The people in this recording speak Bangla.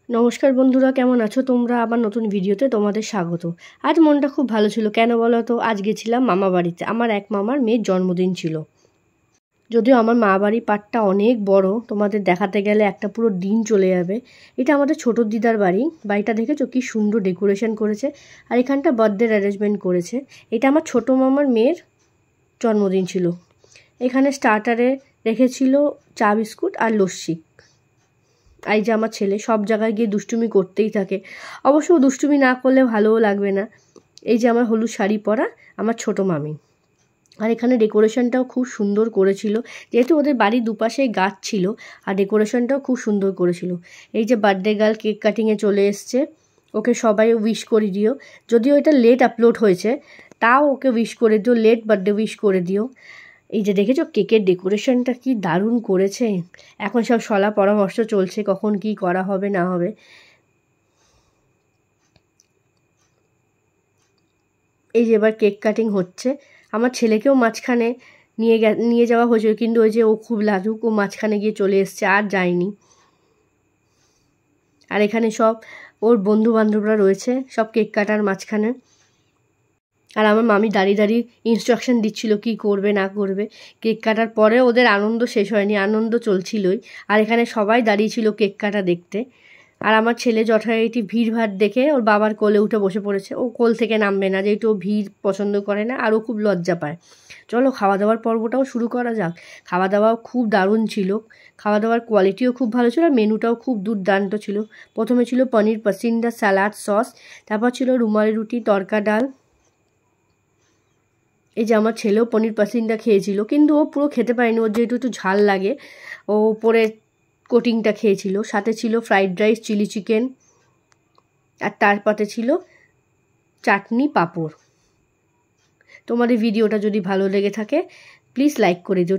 নমস্কার বন্ধুরা, কেমন আছো তোমরা? আবার নতুন ভিডিওতে তোমাদের স্বাগত। আজ মনটা খুব ভালো ছিল, কেন বলো তো? আজ গেছিলাম মামা বাড়িতে। আমার এক মামার মেয়ের জন্মদিন ছিল। যদিও আমার মা বাড়ির পাটটা অনেক বড়, তোমাদের দেখাতে গেলে একটা পুরো দিন চলে যাবে। এটা আমাদের ছোট দিদার বাড়ি। বাড়িটা দেখেছো কি সুন্দর ডেকোরেশন করেছে, আর এখানটা বার্থডে অ্যারেঞ্জমেন্ট করেছে। এটা আমার ছোট মামার মেয়ের জন্মদিন ছিল। এখানে স্টার্টারে রেখেছিল চা বিস্কুট আর লস্যি। এই যে আমার ছেলে সব জায়গায় গিয়ে দুষ্টুমি করতেই থাকে। অবশ্য দুষ্টুমি না করলে ভালোও লাগবে না। এই যে আমার হলুদ শাড়ি পরা আমার ছোট মামি। আর এখানে ডেকোরেশনটাও খুব সুন্দর করেছিল, যেহেতু ওদের বাড়ির দুপাশে গাছ ছিল, আর ডেকোরেশনটাও খুব সুন্দর করেছিল। এই যে বার্থডে গার্ল কেক কাটিংয়ে চলে এসছে, ওকে সবাই উইশ করে দিও। যদিও এটা লেট আপলোড হয়েছে, তাও ওকে উইশ করে দিও, লেট বার্থডে উইশ করে দিও। এই যে দেখেছো কেকের ডেকোরেশনটা কি দারুণ করেছে। এখন সব শলা পরামর্শ চলছে কখন কি করা হবে না হবে। এই যে এবার কেক কাটিং হচ্ছে। আমার ছেলেকেও মাঝখানে নিয়ে যাওয়া হয়েছিল, কিন্তু ওই যে ও খুব লাজুক, ও মাঝখানে গিয়ে চলে এসছে, আর যায়নি। আর এখানে সব ওর বন্ধু বান্ধবরা রয়েছে, সব কেক কাটার মাঝখানে। আর আমার মামি দাঁড়িয়ে দাঁড়িয়ে ইনস্ট্রাকশন দিচ্ছিল কি করবে না করবে। কেক কাটার পরে ওদের আনন্দ শেষ হয়নি, আনন্দ চলছিলই। আর এখানে সবাই দাঁড়িয়েছিল কেক কাটা দেখতে। আর আমার ছেলে যথারীতি ভিড়ভাড় দেখে ওর বাবার কোলে উঠে বসে পড়েছে। ও কোল থেকে নামবে না, যেহেতু ও ভিড় পছন্দ করে না, আর ও খুব লজ্জা পায়। চলো খাওয়া দাওয়ার পর্বটাও শুরু করা যাক। খাওয়া দাওয়াও খুব দারুণ ছিল। খাওয়া দাওয়ার কোয়ালিটিও খুব ভালো ছিল, আর মেনুটাও খুব দুর্দান্ত ছিল। প্রথমে ছিল পনির পাসিন্দা স্যালাড সস, তারপর ছিল রুমালি রুটি, তড়কা ডাল। এই যে আমার ছেলেও পনির পাসিন্দা খেয়েছিল, কিন্তু ও পুরো খেতে পারেনি, ওর যেহেতু একটু ঝাল লাগে। ও উপরে কোটিংটা খেয়েছিল। সাথে ছিল ফ্রাইড রাইস, চিলি চিকেন, আর তার পাতে ছিল চাটনি, পাঁপড়। তোমাদের ভিডিওটা যদি ভালো লেগে থাকে প্লিজ লাইক করে দিও।